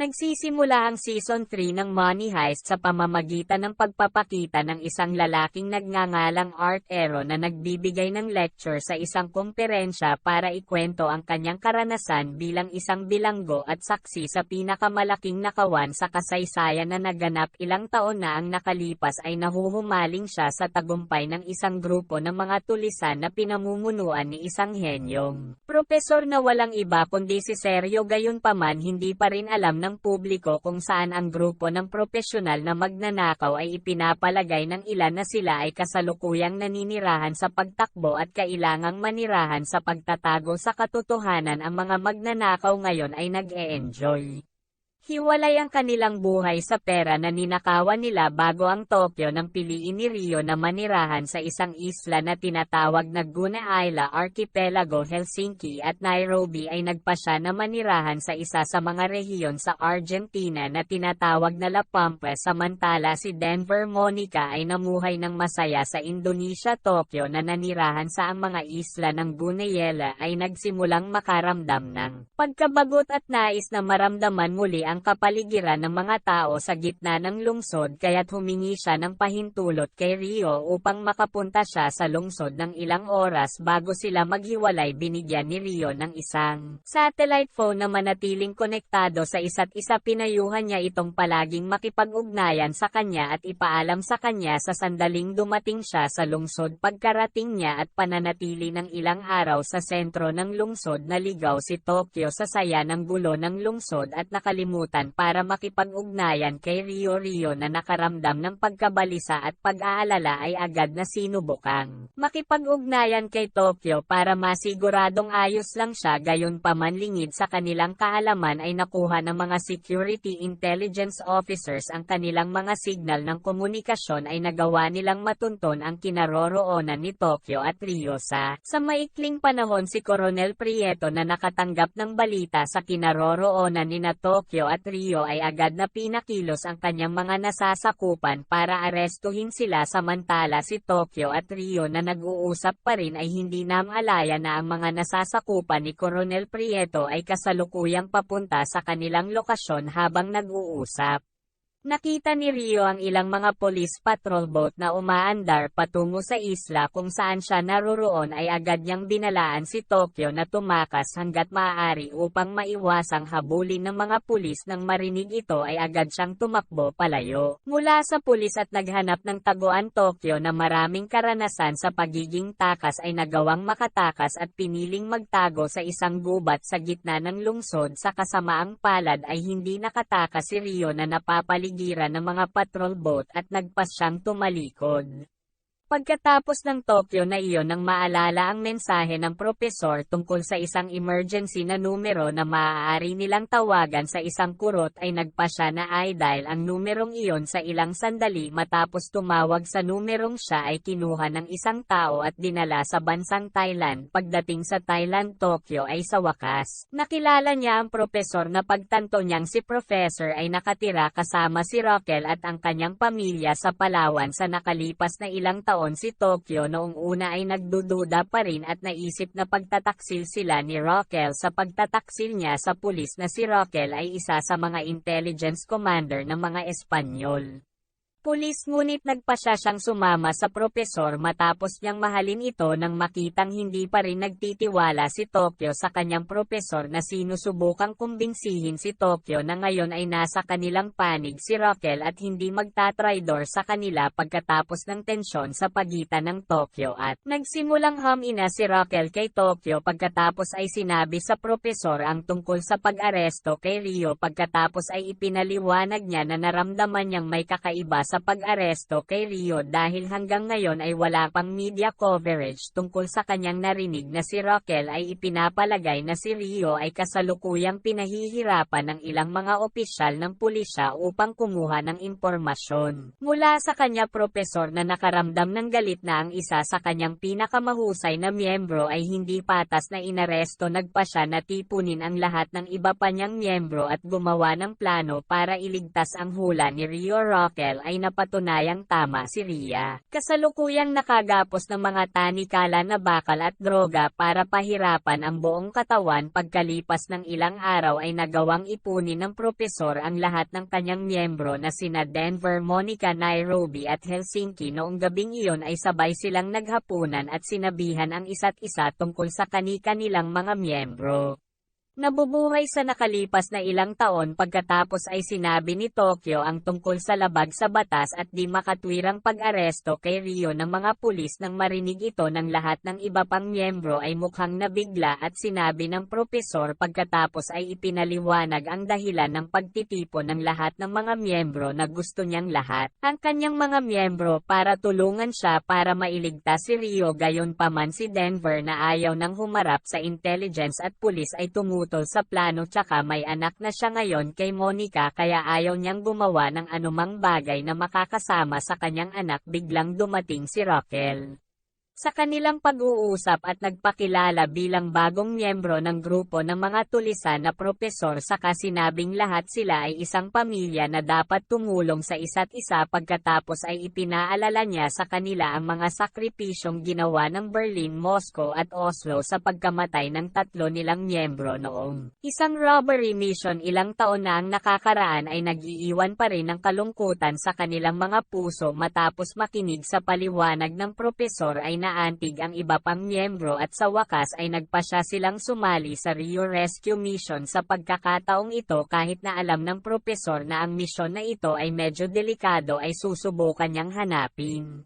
Nagsisimula ang Season 3 ng Money Heist sa pamamagitan ng pagpapakita ng isang lalaking nagngangalang Art Ero na nagbibigay ng lecture sa isang komperensya para ikwento ang kanyang karanasan bilang isang bilanggo at saksi sa pinakamalaking nakawan sa kasaysayan na naganap ilang taon na ang nakalipas ay nahuhumaling siya sa tagumpay ng isang grupo ng mga tulisan na pinamumunuan ni isang henyong propesor na walang iba kundi si Sergio. Gayunpaman hindi pa rin alam ng publiko kung saan ang grupo ng propesyonal na magnanakaw ay ipinapalagay ng ilan na sila ay kasalukuyang naninirahan sa pagtakbo at kailangang manirahan sa pagtatago sa katotohanan. Ang mga magnanakaw ngayon ay nag-e-enjoy. Hiwalay ang kanilang buhay sa pera na ninakawan nila bago ang Tokyo nang piliin ni Rio na manirahan sa isang isla na tinatawag na Guna Isla Archipelago. Helsinki at Nairobi ay nagpasya na manirahan sa isa sa mga rehiyon sa Argentina na tinatawag na La Pampa, samantala si Denver Monica ay namuhay ng masaya sa Indonesia. Tokyo na nanirahan sa ang mga isla ng Gunayala ay nagsimulang makaramdam ng pagkabagot at nais na maramdaman muli ang kapaligiran ng mga tao sa gitna ng lungsod, kaya't humingi siya ng pahintulot kay Rio upang makapunta siya sa lungsod ng ilang oras bago sila maghiwalay. Binigyan ni Rio ng isang satellite phone na manatiling konektado sa isa't isa. Pinayuhan niya itong palaging makipag-ugnayan sa kanya at ipaalam sa kanya sa sandaling dumating siya sa lungsod. Pagkarating niya at pananatili ng ilang araw sa sentro ng lungsod, naligaw si Tokyo sa saya ng gulo ng lungsod at nakalimutan para makipag-ugnayan kay Rio. Rio na nakaramdam ng pagkabalisa at pag-aalala ay agad na sinubukang makipag-ugnayan kay Tokyo para masiguradong ayos lang siya. Gayunpaman lingid sa kanilang kaalaman ay nakuha ng mga security intelligence officers ang kanilang mga signal ng komunikasyon ay nagawa nilang matunton ang kinaroroonan ni Tokyo at Rio. Sa maikling panahon si Coronel Prieto na nakatanggap ng balita sa kinaroroonan ni Tokyo at Rio ay agad na pinakilos ang kanyang mga nasasakupan para arestuhin sila, samantala si Tokyo at Rio na nag-uusap pa rin ay hindi namalaya na ang mga nasasakupan ni Coronel Prieto ay kasalukuyang papunta sa kanilang lokasyon. Habang nag-uusap, nakita ni Rio ang ilang mga police patrol boat na umaandar patungo sa isla kung saan siya naroroon. Ay agad niyang binalaan si Tokyo na tumakas hanggat maaari upang maiwasang habulin ng mga pulis. Nang marinig ito ay agad siyang tumakbo palayo mula sa pulis at naghanap ng taguan. Tokyo na maraming karanasan sa pagiging takas ay nagawang makatakas at piniling magtago sa isang gubat sa gitna ng lungsod. Sa kasamaang palad ay hindi nakatakas si Rio na napapaligiran ng mga patrol boat at nagpas siyang tumalikod. Pagkatapos ng Tokyo na iyon nang maalala ang mensahe ng propesor tungkol sa isang emergency na numero na maaari nilang tawagan sa isang kurot, ay nagpasya na i-dial ang numerong iyon sa ilang sandali. Matapos tumawag sa numerong, siya ay kinuha ng isang tao at dinala sa bansang Thailand. Pagdating sa Thailand, Tokyo ay sa wakas nakilala niya ang propesor na pagtanto niyang si Professor ay nakatira kasama si Roquel at ang kanyang pamilya sa Palawan. Sa nakalipas na ilang taon si Tokyo noong una ay nagdududa pa rin at naisip na pagtataksil sila ni Roquel. Sa pagtataksil niya sa pulis na si Roquel ay isa sa mga intelligence commander ng mga Espanyol pulis, ngunit nagpasya siyang sumama sa propesor matapos niyang mahalin ito nang makitang hindi pa rin nagtitiwala si Tokyo sa kanyang propesor na sinusubukang kumbinsihin si Tokyo na ngayon ay nasa kanilang panig si Roquel at hindi magtatraidor sa kanila. Pagkatapos ng tensyon sa pagitan ng Tokyo at nagsimulang humina si Roquel kay Tokyo pagkatapos ay sinabi sa propesor ang tungkol sa pag-aresto kay Rio. Pagkatapos ay ipinaliwanag niya na naramdaman niyang may kakaiba sa pag-aresto kay Rio dahil hanggang ngayon ay wala pang media coverage tungkol sa kanyang narinig na si Roquel ay ipinapalagay na si Rio ay kasalukuyang pinahihirapan ng ilang mga opisyal ng pulisya upang kumuha ng impormasyon mula sa kanya. Propesor na nakaramdam ng galit na ang isa sa kanyang pinakamahusay na miyembro ay hindi patas na inaresto, nagpasya na tipunin ang lahat ng iba pa niyang miyembro at gumawa ng plano para iligtas ang hula ni Rio. Roquel ay napatunayang tama si Ria. Kasalukuyang nakagapos ng mga tanikala na bakal at droga para pahirapan ang buong katawan. Pagkalipas ng ilang araw ay nagawang ipunin ng propesor ang lahat ng kanyang miyembro na sina Denver, Monica, Nairobi at Helsinki. Noong gabing iyon ay sabay silang naghapunan at sinabihan ang isa't isa tungkol sa kani-kanilang mga miyembro. Nabubuhay sa nakalipas na ilang taon. Pagkatapos ay sinabi ni Tokyo ang tungkol sa labag sa batas at di makatwirang pag-aresto kay Rio ng mga pulis. Nang marinig ito ng lahat ng iba pang miyembro ay mukhang nabigla at sinabi ng propesor pagkatapos ay ipinaliwanag ang dahilan ng pagtitipon ng lahat ng mga miyembro na gusto niyang lahat ang kanyang mga miyembro para tulungan siya para mailigtas si Rio. Gayunpaman si Denver na ayaw nang humarap sa intelligence at pulis ay tumutol sa plano, tsaka may anak na siya ngayon kay Monica kaya ayaw niyang gumawa ng anumang bagay na makakasama sa kanyang anak. Biglang dumating si Raquel sa kanilang pag-uusap at nagpakilala bilang bagong miyembro ng grupo ng mga tulisan na propesor, saka sinabing lahat sila ay isang pamilya na dapat tumulong sa isa't isa. Pagkatapos ay ipinaalala niya sa kanila ang mga sakripisyong ginawa ng Berlin, Moscow at Oslo sa pagkamatay ng 3 nilang miyembro noong isang robbery mission. Ilang taon na ang nakakaraan ay nag-iiwan pa rin ng kalungkutan sa kanilang mga puso. Matapos makinig sa paliwanag ng propesor ay naantig ang iba pang miyembro at sa wakas ay nagpasya silang sumali sa Rio Rescue Mission. Sa pagkakataong ito, kahit na alam ng propesor na ang misyon na ito ay medyo delikado, ay susubukan niyang hanapin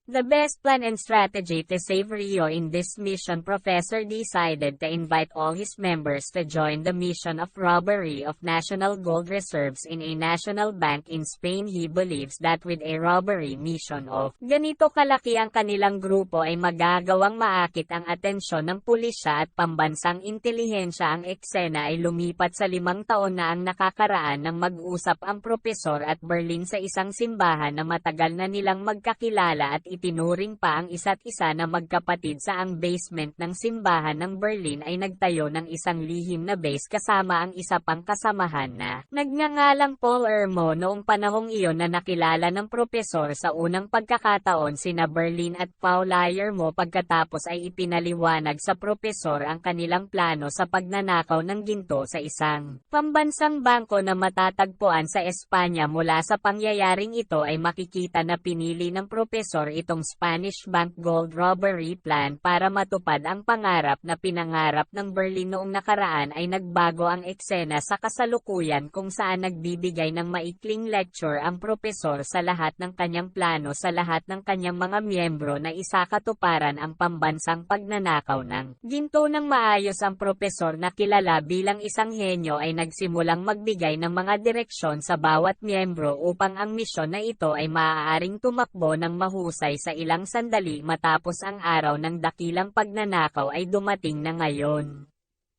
the best plan and strategy to save Rio. In this mission, Professor decided to invite all his members to join the mission of robbery of national gold reserves in a national bank in Spain. He believes that with a robbery mission of ganito kalaki ang kanilang grupo ay magagawang maakit ang atensyon ng pulisya at pambansang intelihensya. Ang eksena ay lumipat sa 5 taon na ang nakakaraan nang mag-usap ang propesor at Berlin sa isang simbahan na matagal na nilang magkakilala, at itinuring pa ang isa't isa na magkapatid. Sa ang basement ng simbahan ng Berlin ay nagtayo ng isang lihim na base kasama ang isa pang kasamahan na nagngangalang Paul Ermo. Noong panahong iyon na nakilala ng propesor sa unang pagkakataon sina Berlin at Paul Ermo. Pagkatapos ay ipinaliwanag sa propesor ang kanilang plano sa pagnanakaw ng ginto sa isang pambansang bangko na matatagpuan sa Espanya. Mula sa pangyayaring ito ay makikita na pinili ng propesor itong Spanish Bank Gold Robbery Plan para matupad ang pangarap na pinangarap ng Berlin. Noong nakaraan ay nagbago ang eksena sa kasalukuyan, kung saan nagbibigay ng maikling lecture ang propesor sa lahat ng kanyang plano sa lahat ng kanyang mga miyembro na isakatuparan ang pambansang pagnanakaw ng ginto ng maayos. Ang propesor na kilala bilang isang henyo ay nagsimulang magbigay ng mga direksyon sa bawat miyembro upang ang misyon na ito ay maaaring tumakbo ng mahusay sa ilang sandali. Matapos ang araw ng dakilang pagnanakaw ay dumating na ngayon.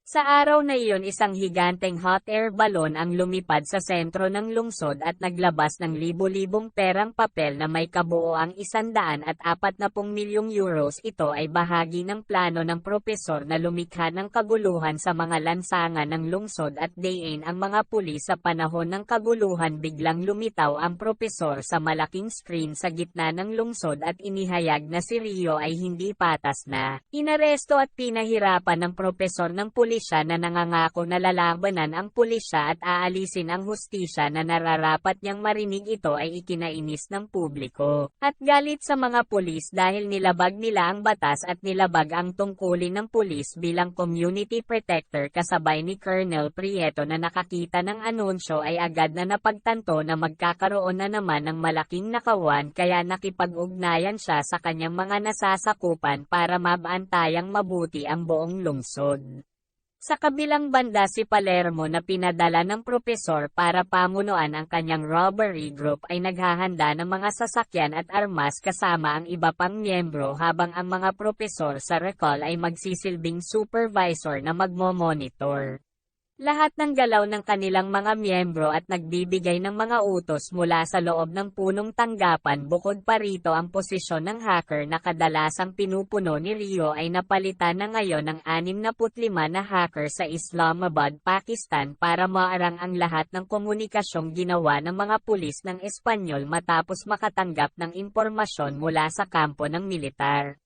Sa araw na iyon, isang higanteng hot air balloon ang lumipad sa sentro ng lungsod at naglabas ng libo-libong perang papel na may kabuoang 140 milyong euros. Ito ay bahagi ng plano ng propesor na lumikha ng kaguluhan sa mga lansangan ng lungsod at dayin ang mga pulis. Sa panahon ng kaguluhan, biglang lumitaw ang propesor sa malaking screen sa gitna ng lungsod at inihayag na si Rio ay hindi patas na inaresto at pinahirapan ng propesor ng pulis na nangangako na lalabanan ang pulisya at aalisin ang hustisya. Na nararapat niyang marinig ito ay ikinainis ng publiko at galit sa mga pulis dahil nilabag nila ang batas at nilabag ang tungkulin ng pulis bilang community protector. Kasabay ni Colonel Prieto na nakakita ng anunsyo ay agad na napagtanto na magkakaroon na naman ng malaking nakawan, kaya nakipag-ugnayan siya sa kanyang mga nasasakupan para mabantayang mabuti ang buong lungsod. Sa kabilang banda, si Palermo na pinadala ng propesor para pamunuan ang kanyang robbery group ay naghahanda ng mga sasakyan at armas kasama ang iba pang miyembro, habang ang mga propesor sa recall ay magsisilbing supervisor na magmo-monitor Lahat ng galaw ng kanilang mga miyembro at nagbibigay ng mga utos mula sa loob ng punong tanggapan. Bukod pa rito, ang posisyon ng hacker na kadalasang pinupuno ni Rio ay napalitan na ngayon ng 65 na hacker sa Islamabad, Pakistan para maarang ang lahat ng komunikasyong ginawa ng mga pulis ng Espanyol matapos makatanggap ng impormasyon mula sa kampo ng militar.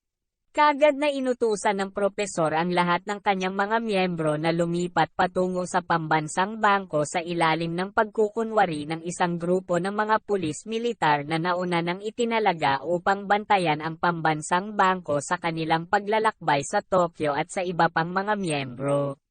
Kaagad na inutusan ng propesor ang lahat ng kanyang mga miyembro na lumipat patungo sa pambansang bangko sa ilalim ng pagkukunwari ng isang grupo ng mga pulis militar na nauna nang itinalaga upang bantayan ang pambansang bangko sa kanilang paglalakbay sa Tokyo at sa iba pang mga miyembro.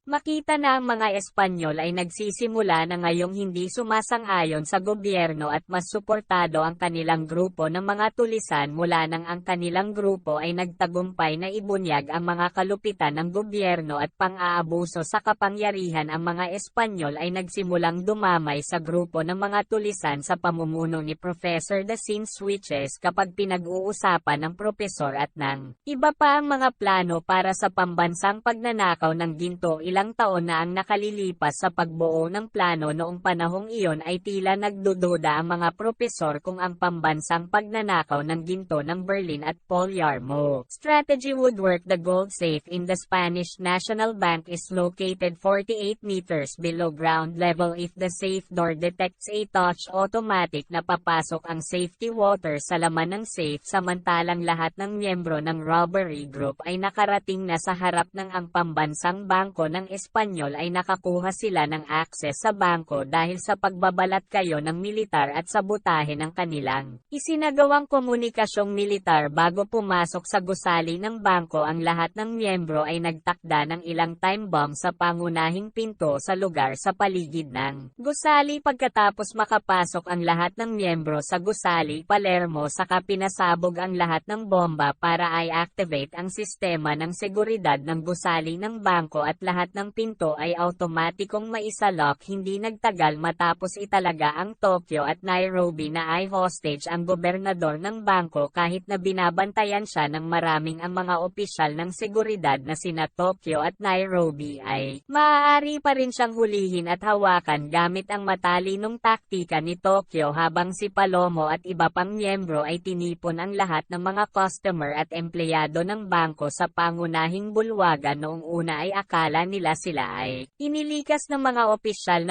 Makita na ang mga Espanyol ay nagsisimula na ngayong hindi sumasang-ayon sa gobyerno at mas suportado ang kanilang grupo ng mga tulisan mula nang ang kanilang grupo ay nagtagumpay na ibunyag ang mga kalupitan ng gobyerno at pang-aabuso sa kapangyarihan. Ang mga Espanyol ay nagsimulang dumamay sa grupo ng mga tulisan sa pamumuno ni Professor Dasin Switches kapag pinag-uusapan ng propesor at ng iba pa ang mga plano para sa pambansang pagnanakaw ng ginto. Ilang taon na ang nakalilipas sa pagbuo ng plano. Noong panahong iyon ay tila nagdududa ang mga propesor kung ang pambansang pagnanakaw ng ginto ng Berlin at Palermo strategy would work. The gold safe in the Spanish National Bank is located 48 meters below ground level. If the safe door detects a touch, automatic na papasok ang safety water sa laman ng safe. Samantalang lahat ng miyembro ng robbery group ay nakarating na sa harap ng ang pambansang bangko ng Espanyol ay nakakuha sila ng access sa bangko dahil sa pagbabalat kayo ng militar at sabotahe ng kanilang isinagawang komunikasyong militar. Bago pumasok sa gusali ng bangko, ang lahat ng miyembro ay nagtakda ng ilang time bomb sa pangunahing pinto sa lugar sa paligid ng gusali. Pagkatapos makapasok ang lahat ng miyembro sa gusali Palermo, saka pinasabog ang lahat ng bomba para i-activate ang sistema ng seguridad ng gusali ng bangko at lahat ng pinto ay automatikong maisalok. Hindi nagtagal matapos italaga ang Tokyo at Nairobi na i-hostage ang gobernador ng bangko kahit na binabantayan siya ng maraming ang mga opisyal ng seguridad na sina Tokyo at Nairobi ay maaari pa rin siyang hulihin at hawakan gamit ang matalinong taktika ni Tokyo, habang si Palomo at iba pang miyembro ay tinipon ang lahat ng mga customer at empleyado ng bangko sa pangunahing bulwagan. Noong una ay akala nila sila ay inilikas ng mga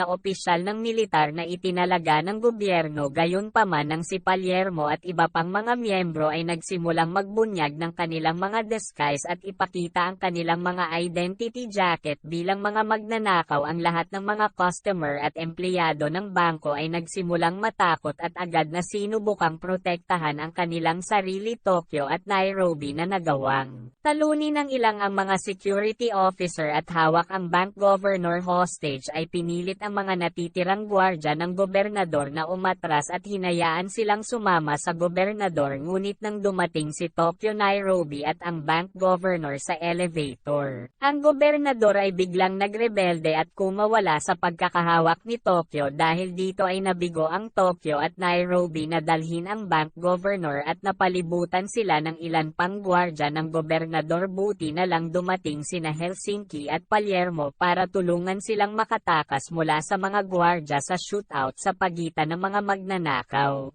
opisyal ng militar na itinalaga ng gobyerno. Gayunpaman, nang si Palermo at iba pang mga miyembro ay nagsimulang magbunyag ng kanilang mga disguise at ipakita ang kanilang mga identity jacket bilang mga magnanakaw, ang lahat ng mga customer at empleyado ng bangko ay nagsimulang matakot at agad na sinubukang protektahan ang kanilang sarili. Tokyo at Nairobi na nagawang talunin ng ilang ang mga security officer at hawak ang bank governor hostage, ay pinilit ang mga natitirang gwardya ng gobernador na umatras at hinayaan silang sumama sa gobernador. Ngunit nang dumating si Tokyo, Nairobi at ang bank governor sa elevator, ang gobernador ay biglang nagrebelde at kumawala sa pagkakahawak ni Tokyo. Dahil dito ay nabigo ang Tokyo at Nairobi na dalhin ang bank governor at napalibutan sila ng ilan pang gwardya ng gobernador. Buti na lang dumating sina Helsinki at Palermo para tulungan silang makatakas mula sa mga gwardya sa shootout sa pagitan ng mga magnanakaw.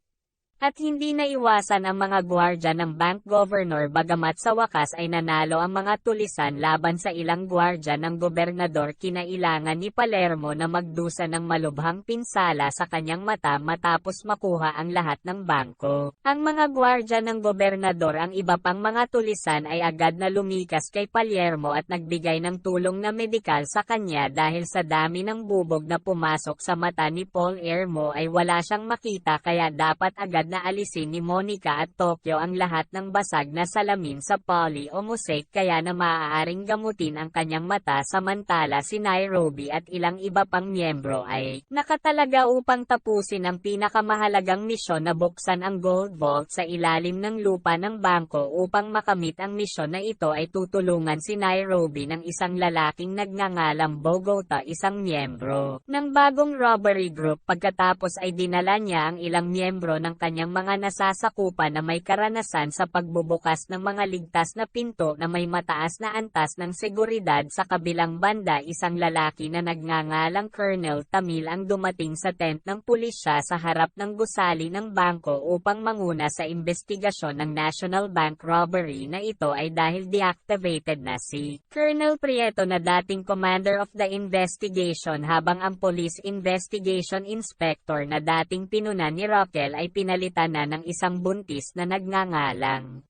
At hindi naiwasan ang mga gwardya ng bank governor, bagamat sa wakas ay nanalo ang mga tulisan laban sa ilang gwardya ng gobernador. Kinailangan ni Palermo na magdusa ng malubhang pinsala sa kanyang mata matapos makuha ang lahat ng bangko. Ang mga gwardya ng gobernador, ang iba pang mga tulisan ay agad na lumikas kay Palermo at nagbigay ng tulong na medikal sa kanya. Dahil sa dami ng bubog na pumasok sa mata ni Palermo ay wala siyang makita, kaya dapat agad na alisin ni Monica at Tokyo ang lahat ng basag na salamin sa poly o mosaic, kaya na maaaring gamutin ang kanyang mata. Samantala si Nairobi at ilang iba pang miyembro ay nakatalaga upang tapusin ang pinakamahalagang misyon na buksan ang gold vault sa ilalim ng lupa ng bangko. Upang makamit ang misyon na ito ay tutulungan si Nairobi ng isang lalaking nagngangalang Bogota, isang miyembro ng bagong robbery group. Pagkatapos ay dinala niya ang ilang miyembro ng kanyang kanyang mga nasasakupan na may karanasan sa pagbubukas ng mga ligtas na pinto na may mataas na antas ng seguridad. Sa kabilang banda, isang lalaki na nagngangalang Colonel Tamil ang dumating sa tent ng pulisya sa harap ng gusali ng bangko upang manguna sa investigasyon ng National Bank robbery na ito ay dahil deactivated na si Colonel Prieto na dating commander of the investigation habang ang police investigation inspector na dating pinunan ni Roquel ay pinalitan na ng isang buntis na nagngangalang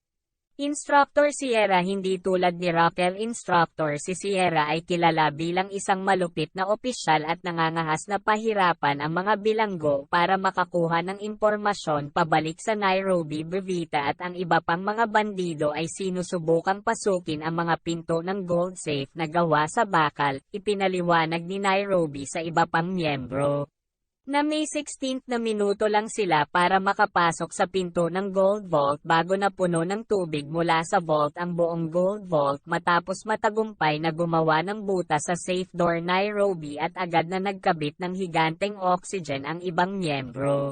Instructor Sierra. Hindi tulad ni Roquel Instructor, si Sierra ay kilala bilang isang malupit na opisyal at nangangahas na pahirapan ang mga bilanggo para makakuha ng impormasyon pabalik sa Nairobi Brevita at ang iba pang mga bandido ay sinusubukang pasukin ang mga pinto ng gold safe na gawa sa bakal, ipinaliwanag ni Nairobi sa iba pang miyembro na May 16 na minuto lang sila para makapasok sa pinto ng Gold Vault bago napuno ng tubig mula sa vault ang buong Gold Vault matapos matagumpay na gumawa ng butas sa safe door Nairobi at agad na nagkabit ng higanteng oxygen ang ibang miyembro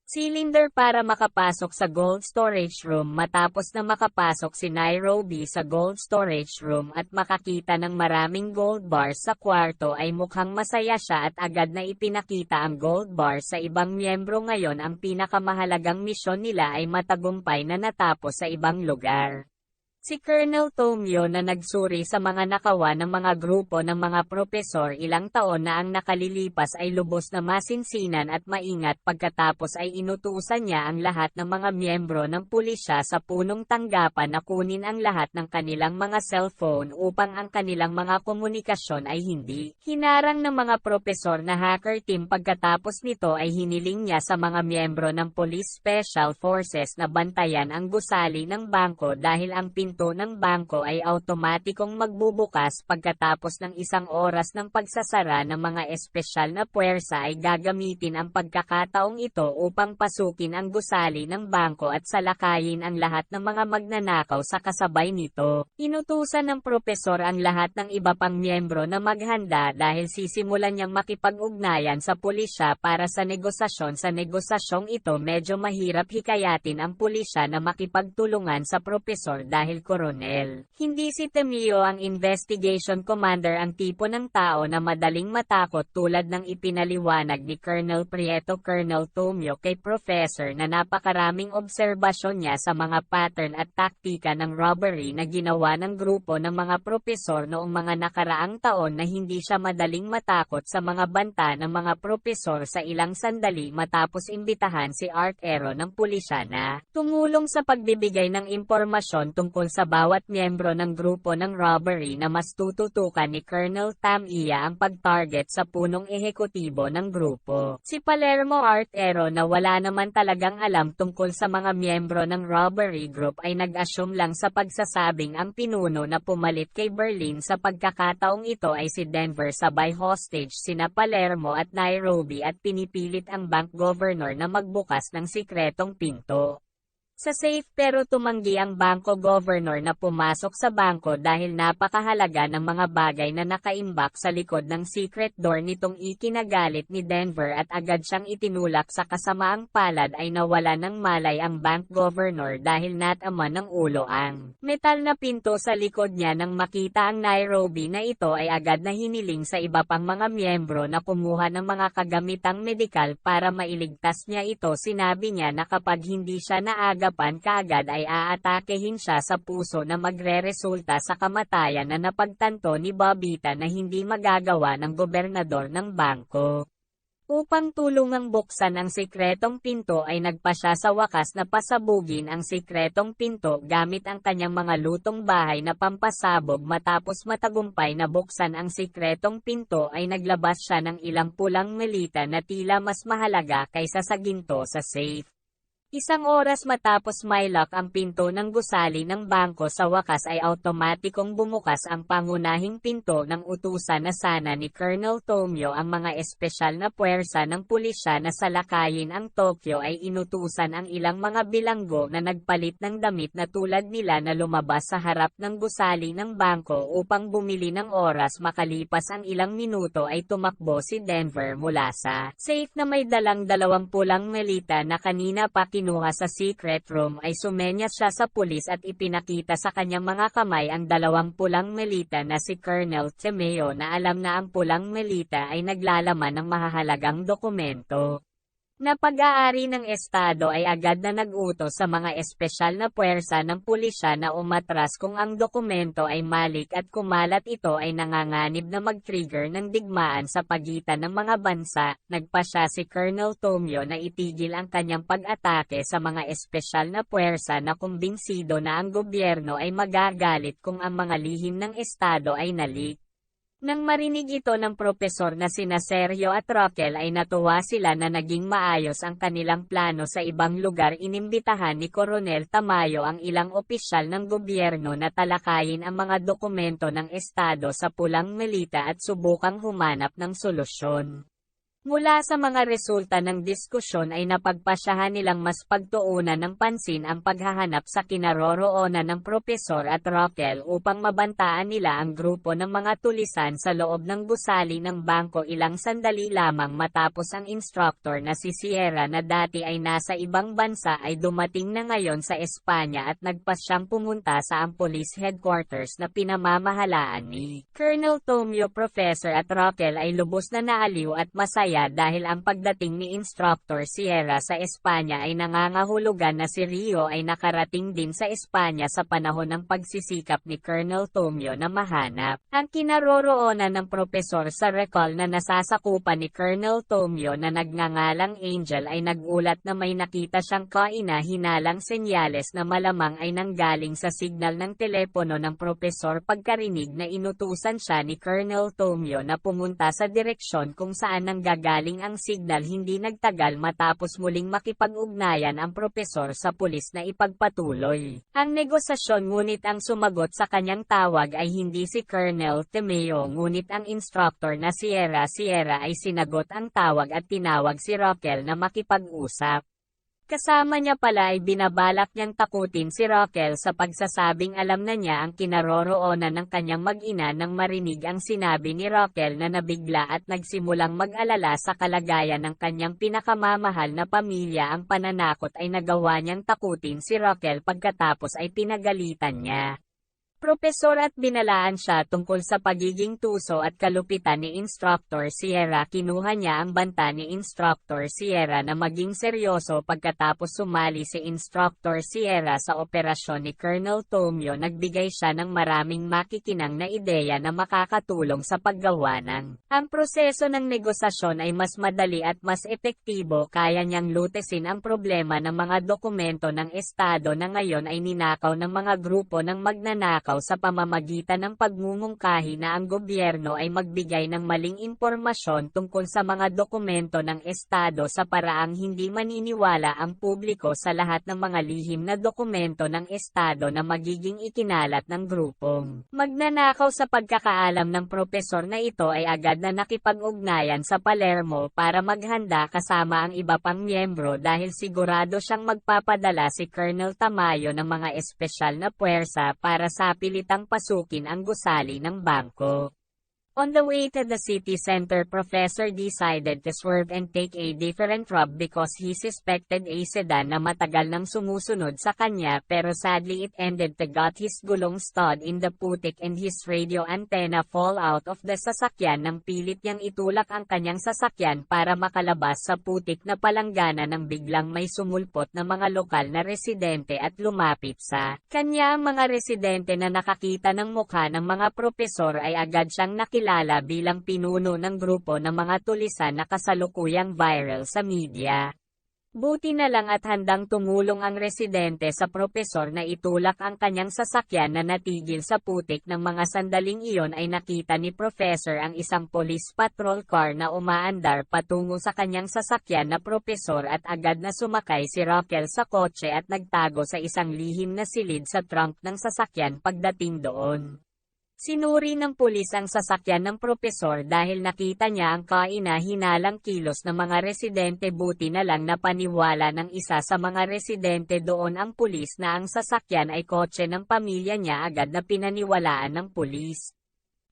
cylinder para makapasok sa gold storage room. Matapos na makapasok si Nairobi sa gold storage room at makakita ng maraming gold bars sa kwarto ay mukhang masaya siya at agad na ipinakita ang gold bars sa ibang miyembro. Ngayon ang pinakamahalagang misyon nila ay matagumpay na natapos sa ibang lugar. Si Colonel Tomio na nagsuri sa mga nakawa ng mga grupo ng mga propesor ilang taon na ang nakalilipas ay lubos na masinsinan at maingat. Pagkatapos ay inutusan niya ang lahat ng mga miyembro ng pulisya sa punong tanggapan na kunin ang lahat ng kanilang mga cellphone upang ang kanilang mga komunikasyon ay hindi hinarang ng mga propesor na hacker team. Pagkatapos nito ay hiniling niya sa mga miyembro ng Police Special Forces na bantayan ang gusali ng bangko dahil ang pinto ng bangko ay automatikong magbubukas pagkatapos ng isang oras ng pagsasara ng mga espesyal na puwersa ay gagamitin ang pagkakataong ito upang pasukin ang gusali ng bangko at salakayin ang lahat ng mga magnanakaw sa kasabay nito. Inutusan ng propesor ang lahat ng iba pang miyembro na maghanda dahil sisimulan niyang makipag-ugnayan sa pulisya para sa negosasyon. Sa negosasyong ito medyo mahirap hikayatin ang pulisya na makipagtulungan sa propesor dahil koronel. Hindi si Temio ang investigation commander ang tipo ng tao na madaling matakot tulad ng ipinaliwanag ni Colonel Prieto. Colonel Tomio kay Professor na napakaraming obserbasyon niya sa mga pattern at taktika ng robbery na ginawa ng grupo ng mga propesor noong mga nakaraang taon na hindi siya madaling matakot sa mga banta ng mga propesor. Sa ilang sandali matapos imbitahan si Art Ero ng pulisya na tumulong sa pagbibigay ng impormasyon tungkol sa bawat miyembro ng grupo ng robbery na mas tututukan ni Colonel Tamia ang pag-target sa punong ehekutibo ng grupo. Si Palermo Art Ero na wala naman talagang alam tungkol sa mga miyembro ng robbery group ay nag-assume lang sa pagsasabing ang pinuno na pumalit kay Berlin sa pagkakataong ito ay si Denver. Sabay hostage sina Palermo at Nairobi at pinipilit ang bank governor na magbukas ng sikretong pinto sa safe pero tumanggi ang bangko governor na pumasok sa bangko dahil napakahalaga ng mga bagay na nakaimbak sa likod ng secret door nitong ikinagalit ni Denver at agad siyang itinulak. Sa kasamaang palad ay nawala ng malay ang bank governor dahil natama ng ulo ang metal na pinto sa likod niya. Nang makita ang Nairobi na ito ay agad na hiniling sa iba pang mga miyembro na kumuha ng mga kagamitang medikal para mailigtas niya ito. Sinabi niya na kapag hindi siya naaga kaagad ay aatakehin siya sa puso na magreresulta sa kamatayan na napagtanto ni Bobita na hindi magagawa ng gobernador ng bangko. Upang tulungang buksan ang sikretong pinto ay nagpa siya sa wakas na pasabugin ang sikretong pinto gamit ang kanyang mga lutong bahay na pampasabog. Matapos matagumpay na buksan ang sikretong pinto ay naglabas siya ng ilang pulang melita na tila mas mahalaga kaysa sa ginto sa safe. Isang oras matapos mailak ang pinto ng gusali ng bangko sa wakas ay automatikong bumukas ang pangunahing pinto ng utusan na sana ni Colonel Tomio. Ang mga espesyal na puwersa ng pulisya na salakayin ang Tokyo ay inutusan ang ilang mga bilanggo na nagpalit ng damit na tulad nila na lumabas sa harap ng gusali ng bangko upang bumili ng oras. Makalipas ang ilang minuto ay tumakbo si Denver mula sa safe na may dalang 20 melita na kanina pa kinuha sa secret room ay sumenyas siya sa pulis at ipinakita sa kanyang mga kamay ang dalawang pulang melita na si Colonel Temeo na alam na ang pulang melita ay naglalaman ng mahahalagang dokumento. Na pag-aari ng Estado ay agad na nag-utos sa mga espesyal na puwersa ng pulisya na umatras kung ang dokumento ay malik at kumalat ito ay nanganganib na mag-trigger ng digmaan sa pagitan ng mga bansa. Nagpasya si Colonel Tomio na itigil ang kanyang pag-atake sa mga espesyal na puwersa na kumbinsido na ang gobyerno ay magagalit kung ang mga lihim ng Estado ay nalik. Nang marinig ito ng propesor na sina Sergio at Roquel ay natuwa sila na naging maayos ang kanilang plano sa ibang lugar. Inimbitahan ni Coronel Tamayo ang ilang opisyal ng gobyerno na talakayin ang mga dokumento ng Estado sa pulang melita at subukang humanap ng solusyon. Mula sa mga resulta ng diskusyon ay napagpasyahan nilang mas pagtuunan ng pansin ang paghahanap sa kinaroroonan ng propesor at Roquel upang mabantaan nila ang grupo ng mga tulisan sa loob ng gusali ng bangko. Ilang sandali lamang matapos ang instructor na si Sierra na dati ay nasa ibang bansa ay dumating na ngayon sa Espanya at nagpasyang pumunta sa ang police headquarters na pinamamahalaan ni Colonel Tomio. Professor at Roquel ay lubos na naaliw at masaya dahil ang pagdating ni Instructor Sierra sa Espanya ay nangangahulugan na si Rio ay nakarating din sa Espanya sa panahon ng pagsisikap ni Colonel Tomio na mahanap ang kinaroroonan ng propesor. Sa recall na nasasakupan ni Colonel Tomio na nagngangalang Angel ay nagulat na may nakita siyang kaina-hinalang senyales na malamang ay nanggaling sa signal ng telepono ng propesor. Pagkarinig na inutusan siya ni Colonel Tomio na pumunta sa direksyon kung saan nanggagaling ang signal. Hindi nagtagal matapos muling makipag-ugnayan ang propesor sa pulis na ipagpatuloy ang negosasyon, ngunit ang sumagot sa kanyang tawag ay hindi si Colonel Temeo ngunit ang instructor na Sierra ay sinagot ang tawag at tinawag si Roquel na makipag-usap. Kasama niya pala ay binabalak niyang takutin si Roquel sa pagsasabing alam na niya ang kinaroroonan ng kanyang mag-ina. Nang marinig ang sinabi ni Roquel na nabigla at nagsimulang mag-alala sa kalagayan ng kanyang pinakamamahal na pamilya, ang pananakot ay nagawa niyang takutin si Roquel. Pagkatapos ay pinagalitan niya propesor at binalaan siya tungkol sa pagiging tuso at kalupitan ni Instructor Sierra. Kinuha niya ang banta ni Instructor Sierra na maging seryoso. Pagkatapos sumali si Instructor Sierra sa operasyon ni Colonel Tomio, nagbigay siya ng maraming makikinang na ideya na makakatulong sa paggawa ng ang proseso ng negosasyon ay mas madali at mas epektibo. Kaya niyang lutesin ang problema ng mga dokumento ng Estado na ngayon ay ninakaw ng mga grupo ng magnanakaw sa pamamagitan ng pagmumungkahi na ang gobyerno ay magbigay ng maling impormasyon tungkol sa mga dokumento ng Estado sa paraang hindi maniniwala ang publiko sa lahat ng mga lihim na dokumento ng Estado na magiging ikinalat ng grupong magnanakaw. Sa pagkakaalam ng propesor na ito ay agad na nakipag-ugnayan sa Palermo para maghanda kasama ang iba pang miyembro dahil sigurado siyang magpapadala si Colonel Tamayo ng mga espesyal na puwersa para sa pilitang pasukin ang gusali ng bangko. On the way to the city center, Professor decided to swerve and take a different route because he suspected a sedan na matagal nang sumusunod sa kanya, pero sadly it ended to got his gulong stud in the putik and his radio antenna fall out of the sasakyan. Nang pilit niyang itulak ang kanyang sasakyan para makalabas sa putik na palanggana nang biglang may sumulpot na mga lokal na residente at lumapit sa kanya. Ang mga residente na nakakita ng mukha ng mga propesor ay agad siyang nakilala bilang pinuno ng grupo ng mga tulisan na kasalukuyang viral sa media. Buti na lang at handang tumulong ang residente sa propesor na itulak ang kanyang sasakyan na natigil sa putik. Ng mga sandaling iyon ay nakita ni Professor ang isang police patrol car na umaandar patungo sa kanyang sasakyan na propesor at agad na sumakay si Roquel sa kotse at nagtago sa isang lihim na silid sa trunk ng sasakyan. Pagdating doon, sinuri ng pulis ang sasakyan ng propesor dahil nakita niya ang kaina-hinalang kilos ng mga residente. Buti na lang napaniwala ng isa sa mga residente doon ang pulis na ang sasakyan ay kotse ng pamilya niya. Agad na pinaniwalaan ng pulis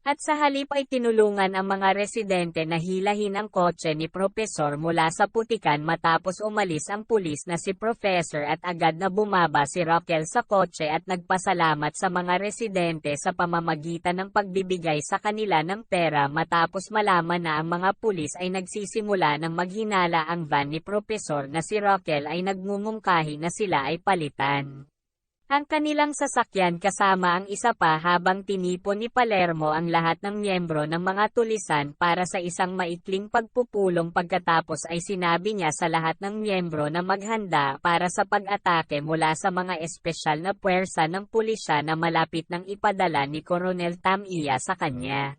At sa halip ay tinulungan ang mga residente na hilahin ang kotse ni Propesor mula sa putikan matapos umalis ang pulis na si Professor at agad na bumaba si Raquel sa kotse at nagpasalamat sa mga residente sa pamamagitan ng pagbibigay sa kanila ng pera matapos malaman na ang mga pulis ay nagsisimula ng maghinala ang van ni Propesor na si Raquel ay nagmumungkahi na sila ay palitan ang kanilang sasakyan kasama ang isa pa habang tinipon ni Palermo ang lahat ng miyembro ng mga tulisan para sa isang maikling pagpupulong pagkatapos ay sinabi niya sa lahat ng miyembro na maghanda para sa pag-atake mula sa mga espesyal na puwersa ng pulisya na malapit nang ipadala ni Coronel Tamia sa kanya.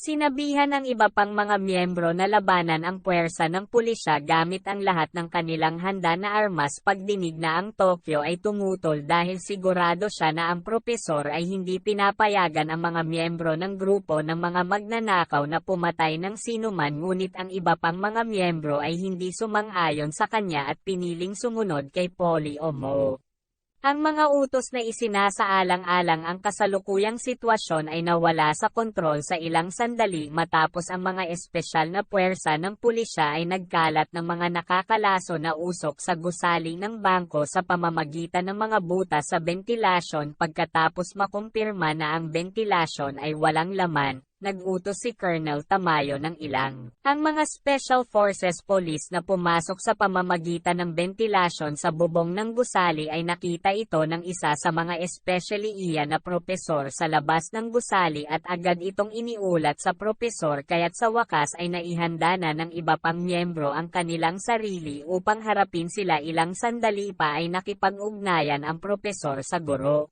Sinabihan ng iba pang mga miyembro na labanan ang puwersa ng pulisya gamit ang lahat ng kanilang handa na armas pagdinig na ang Tokyo ay tumutol dahil sigurado siya na ang propesor ay hindi pinapayagan ang mga miyembro ng grupo ng mga magnanakaw na pumatay ng sinuman ngunit ang iba pang mga miyembro ay hindi sumang-ayon sa kanya at piniling sumunod kay Polly Omo. Ang mga utos na isinasaalang-alang ang kasalukuyang sitwasyon ay nawala sa kontrol sa ilang sandali matapos ang mga espesyal na puwersa ng pulisya ay nagkalat ng mga nakakalaso na usok sa gusali ng bangko sa pamamagitan ng mga butas sa bentilasyon pagkatapos makumpirma na ang bentilasyon ay walang laman. Nag-utos si Colonel Tamayo ng ilang ang mga Special Forces Police na pumasok sa pamamagitan ng bentilasyon sa bubong ng gusali ay nakita ito ng isa sa mga especially iya na propesor sa labas ng gusali at agad itong iniulat sa propesor kaya't sa wakas ay naihanda na ng iba pang miyembro ang kanilang sarili upang harapin sila ilang sandali pa ay nakipag-ugnayan ang propesor sa guro.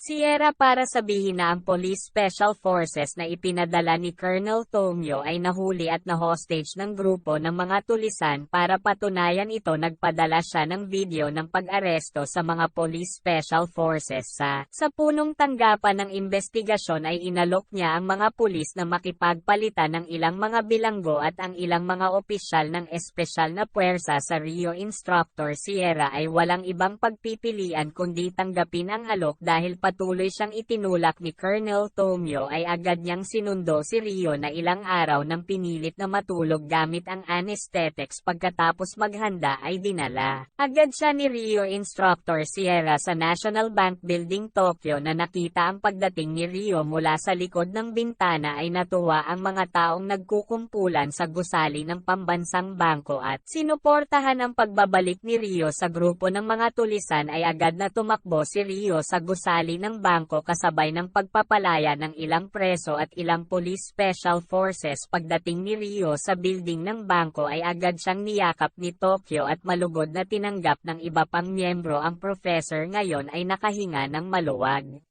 Sierra para sabihin na ang Police Special Forces na ipinadala ni Colonel Tomio ay nahuli at na-hostage ng grupo ng mga tulisan para patunayan ito nagpadala siya ng video ng pag-aresto sa mga Police Special Forces sa punong tanggapan ng investigasyon ay inalok niya ang mga pulis na makipagpalitan ng ilang mga bilanggo at ang ilang mga opisyal ng espesyal na puwersa sa Rio Instructor Sierra ay walang ibang pagpipilian kundi tanggapin ang alok dahil patuloy siyang itinulak ni Colonel Tomio ay agad niyang sinundo si Rio na ilang araw nang pinilit na matulog gamit ang anesthetics pagkatapos maghanda ay dinala. Agad siya ni Rio Instructor Sierra sa National Bank Building Tokyo na nakita ang pagdating ni Rio mula sa likod ng bintana ay natuwa ang mga taong nagkukumpulan sa gusali ng pambansang bangko at sinuportahan ang pagbabalik ni Rio sa grupo ng mga tulisan ay agad na tumakbo si Rio sa gusali ng bangko kasabay ng pagpapalaya ng ilang preso at ilang Police Special Forces pagdating ni Rio sa building ng bangko ay agad siyang niyakap ni Tokyo at malugod na tinanggap ng iba pang miyembro ang professor ngayon ay nakahinga ng maluwag.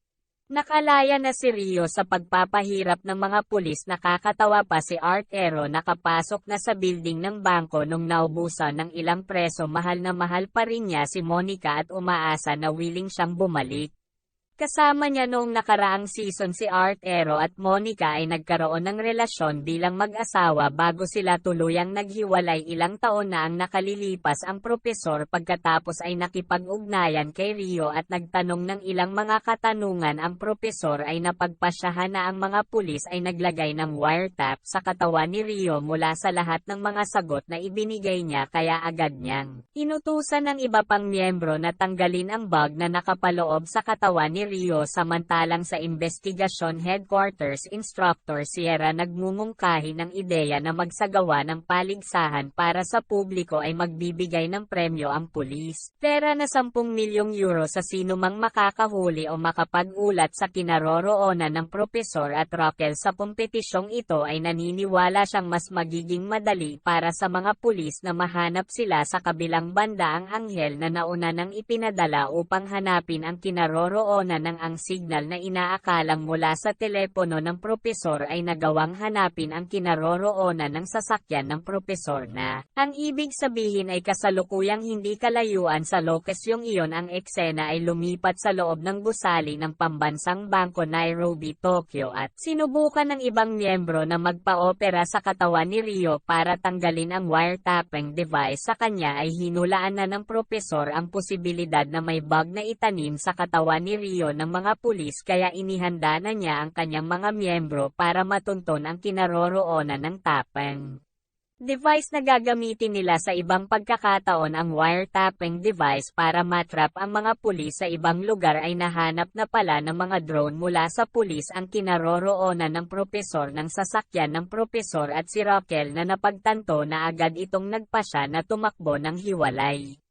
Nakalaya na si Rio sa pagpapahirap ng mga pulis nakakatawa pa si Art Ero nakapasok na sa building ng bangko nung naubusan ng ilang preso mahal na mahal pa rin niya si Monica at umaasa na willing siyang bumalik. Kasama niya noong nakaraang season si Art Ero at Monica ay nagkaroon ng relasyon bilang mag-asawa bago sila tuluyang naghiwalay ilang taon na ang nakalilipas ang propesor pagkatapos ay nakipag-ugnayan kay Rio at nagtanong ng ilang mga katanungan ang propesor ay napagpasyahan na ang mga pulis ay naglagay ng wiretap sa katawan ni Rio mula sa lahat ng mga sagot na ibinigay niya kaya agad niyang inutusan ng iba pang miyembro na tanggalin ang bug na nakapaloob sa katawan ni Rio samantalang sa Investigasyon Headquarters Instructor Sierra nagmumungkahi ng ideya na magsagawa ng paligsahan para sa publiko ay magbibigay ng premyo ang pulis. Pera na 10 milyong euro sa sinumang makakahuli o makapag-ulat sa kinaroroonan ng propesor at Raquel sa kompetisyong ito ay naniniwala siyang mas magiging madali para sa mga pulis na mahanap sila sa kabilang banda ang anghel na nauna nang ipinadala upang hanapin ang kinaroroonan ng ang signal na inaakalang mula sa telepono ng propesor ay nagawang hanapin ang kinaroroonan ng sasakyan ng propesor na. Ang ibig sabihin ay kasalukuyang hindi kalayuan sa lokasyong iyon ang eksena ay lumipat sa loob ng gusali ng pambansang bangko Nairobi, Tokyo at sinubukan ng ibang miyembro na magpa-opera sa katawan ni Rio para tanggalin ang wiretapping device sa kanya ay hinulaan na ng propesor ang posibilidad na may bug na itanim sa katawan ni Rio iyon ng mga pulis kaya inihanda na niya ang kanyang mga miyembro para matunton ang kinaroroonan ng tapang device na gagamitin nila sa ibang pagkakataon. Ang wiretapping device para matrap ang mga pulis sa ibang lugar ay nahanap na pala ng mga drone mula sa pulis. Ang kinaroroonan ng propesor ng sasakyan ng propesor at si Roquel na napagtanto na agad itong nagpasya na tumakbo ng hiwalay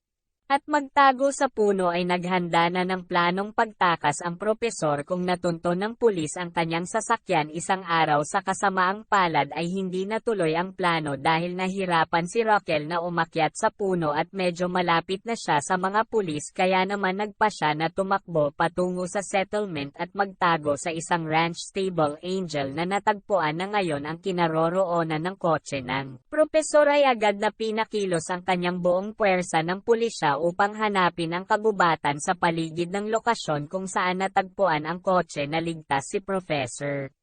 at magtago sa puno ay naghanda na ng planong pagtakas ang propesor kung natunto ng pulis ang kanyang sasakyan. Isang araw sa kasamaang palad ay hindi natuloy ang plano dahil nahirapan si Roquel na umakyat sa puno at medyo malapit na siya sa mga pulis kaya naman nagpasya na tumakbo patungo sa settlement at magtago sa isang ranch stable. Angel na natagpuan na ngayon ang kinaroroonan ng kotse ng propesor ay agad na pinakilos ang kanyang buong puwersa ng pulisya upang hanapin ang kagubatan sa paligid ng lokasyon kung saan natagpuan ang kotse na ligtas si Professor.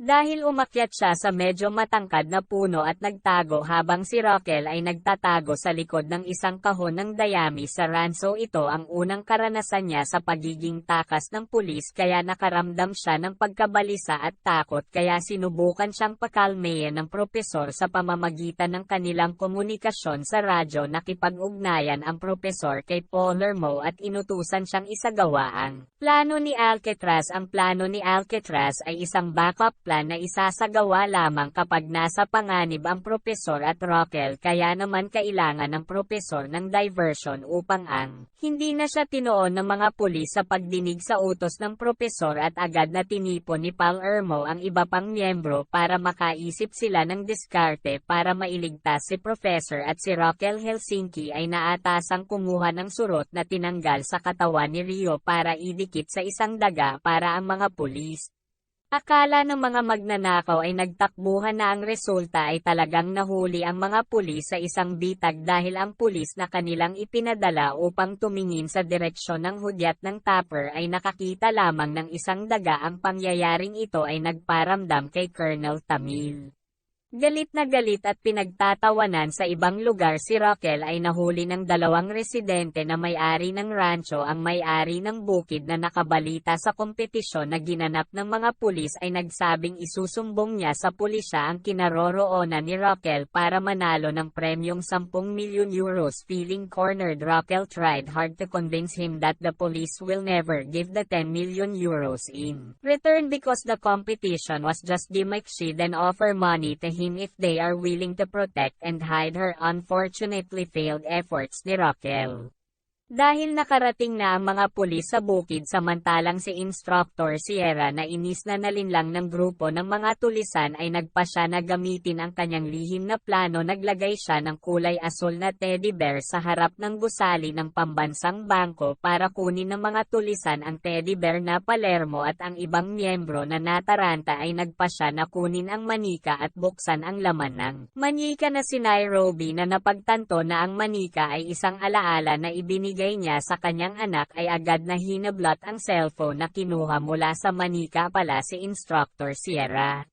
Dahil umakyat siya sa medyo matangkad na puno at nagtago habang si Roquel ay nagtatago sa likod ng isang kahon ng dayami sa ranso. Ito ang unang karanasan niya sa pagiging takas ng pulis kaya nakaramdam siya ng pagkabalisa at takot kaya sinubukan siyang pakalmehin ng propesor sa pamamagitan ng kanilang komunikasyon sa radyo. Nakipag-ugnayan ang propesor kay Palermo at inutusan siyang isagawa ang plano ni Alcatraz. Ang plano ni Alcatraz ay isang backup plan na isasagawa lamang kapag nasa panganib ang propesor at Roquel kaya naman kailangan ng propesor ng diversion upang hindi na siya tinoon ng mga pulis sa pagdinig sa utos ng propesor at agad na tinipon ni Palermo ang iba pang miyembro para makaisip sila ng diskarte para mailigtas si Professor at si Roquel. Helsinki ay naatasang kumuha ng surot na tinanggal sa katawan ni Rio para idikit sa isang daga para ang mga pulis. Akala ng mga magnanakaw ay nagtakbuhan na ang resulta ay talagang nahuli ang mga pulis sa isang bitag dahil ang pulis na kanilang ipinadala upang tumingin sa direksyon ng hudyat ng tapper ay nakakita lamang ng isang daga. Ang pangyayaring ito ay nagparamdam kay Colonel Tamil. Galit na galit at pinagtatawanan. Sa ibang lugar si Roquel ay nahuli ng dalawang residente na may-ari ng rancho. Ang may-ari ng bukid na nakabalita sa kompetisyon na ginanap ng mga pulis ay nagsabing isusumbong niya sa pulisya ang kinaroroonan ni Roquel para manalo ng premyong 10 milyon euros. Feeling cornered, Roquel tried hard to convince him that the police will never give the 10 million euros in return because the competition was just gimmick. She then offer money to him if they are willing to protect and hide her unfortunately failed efforts ni Roquel. Dahil nakarating na ang mga pulis sa bukid samantalang si Instructor Sierra na inis na nalinlang ng grupo ng mga tulisan ay nagpasya na gamitin ang kanyang lihim na plano. Naglagay siya ng kulay asul na teddy bear sa harap ng gusali ng pambansang bangko para kunin ng mga tulisan ang teddy bear na Palermo at ang ibang miyembro na nataranta ay nagpasya na kunin ang manika at buksan ang laman ng manika na si Nairobi na napagtanto na ang manika ay isang alaala na ibinigay niya sa kanyang anak ay agad na hinablot ang cellphone na kinuha mula sa manika pala si Instructor Sierra.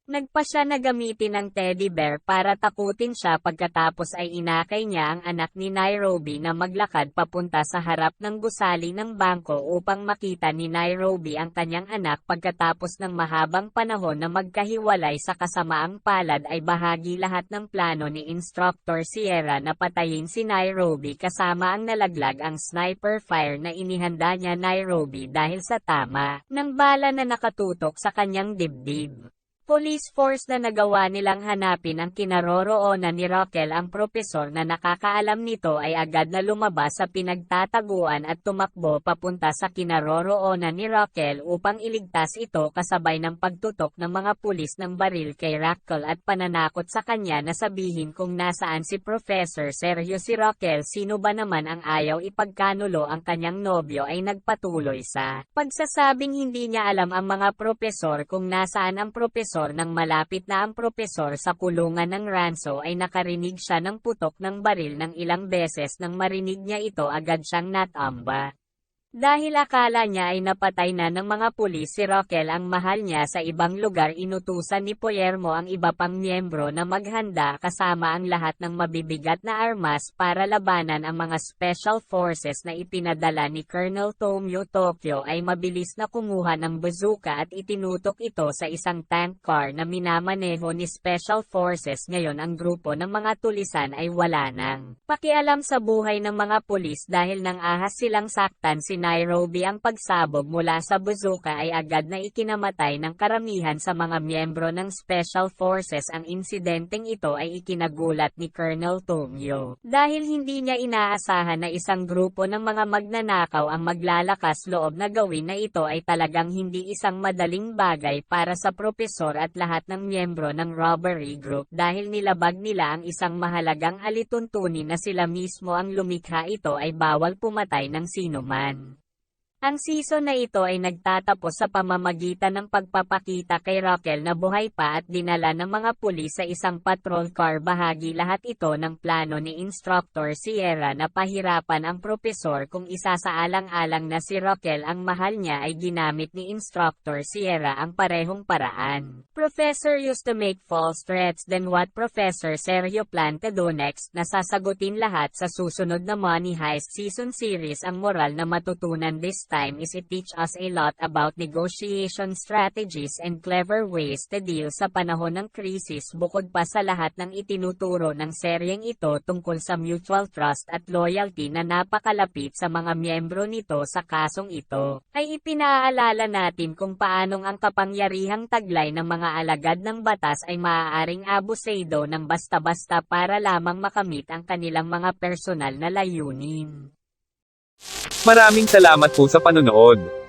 Nagpasya na gamitin ang teddy bear para takutin siya. Pagkatapos ay inakay niya ang anak ni Nairobi na maglakad papunta sa harap ng gusali ng bangko upang makita ni Nairobi ang kanyang anak. Pagkatapos ng mahabang panahon na magkahiwalay sa kasamaang palad ay bahagi lahat ng plano ni Instructor Sierra na patayin si Nairobi kasama ang nalaglag ang sniper fire na inihanda niya Nairobi dahil sa tama ng bala na nakatutok sa kanyang dibdib. Police force na nagawa nilang hanapin ang kinaroroonan ni Roquel. Ang propesor na nakakaalam nito ay agad na lumabas sa pinagtataguan at tumakbo papunta sa kinaroroonan ni Roquel upang iligtas ito kasabay ng pagtutok ng mga pulis ng baril kay Roquel at pananakot sa kanya na sabihin kung nasaan si Professor. Seryo si Roquel, sino ba naman ang ayaw ipagkanulo ang kanyang nobyo, ay nagpatuloy sa pagsasabing hindi niya alam ang mga propesor kung nasaan ang propesor. Nang malapit na ang propesor sa kulungan ng ranso ay nakarinig siya ng putok ng baril ng ilang beses. Nang marinig niya ito agad siyang natamba. Dahil akala niya ay napatay na ng mga pulis si Roquel ang mahal niya sa ibang lugar, inutusan ni Poyermo ang iba pang miyembro na maghanda kasama ang lahat ng mabibigat na armas para labanan ang mga special forces na ipinadala ni Colonel Tomio. Tokyo ay mabilis na kumuha ng bazooka at itinutok ito sa isang tank car na minamaneho ni Special Forces. Ngayon ang grupo ng mga tulisan ay wala nang pakialam sa buhay ng mga pulis dahil nang ahas silang saktan si Nairobi. Ang pagsabog mula sa bazooka ay agad na ikinamatay ng karamihan sa mga miyembro ng Special Forces. Ang insidenteng ito ay ikinagulat ni Colonel Tomio dahil hindi niya inaasahan na isang grupo ng mga magnanakaw ang maglalakas loob na gawin na ito ay talagang hindi isang madaling bagay para sa propesor at lahat ng miyembro ng robbery group dahil nilabag nila ang isang mahalagang alituntunin na sila mismo ang lumikha. Ito ay bawal pumatay ng sinuman. Ang season na ito ay nagtatapos sa pamamagitan ng pagpapakita kay Roquel na buhay pa at dinala ng mga pulis sa isang patrol car. Bahagi lahat ito ng plano ni Instructor Sierra na pahirapan ang propesor. Kung isasaalang-alang na si Roquel ang mahal niya ay ginamit ni Instructor Sierra ang parehong paraan. Professor used to make false threats. Then what Professor Sergio plan to do next? Nasasagutin lahat sa susunod na Money Heist Season Series. Ang moral na matutunan this time is it teach us a lot about negotiation strategies and clever ways to deal sa panahon ng krisis. Bukod pa sa lahat ng itinuturo ng seryeng ito tungkol sa mutual trust at loyalty na napakalapit sa mga miyembro nito sa kasong ito, ay ipinaalala natin kung paanong ang kapangyarihang taglay ng mga alagad ng batas ay maaaring abusado ng basta-basta para lamang makamit ang kanilang mga personal na layunin. Maraming salamat po sa panonood.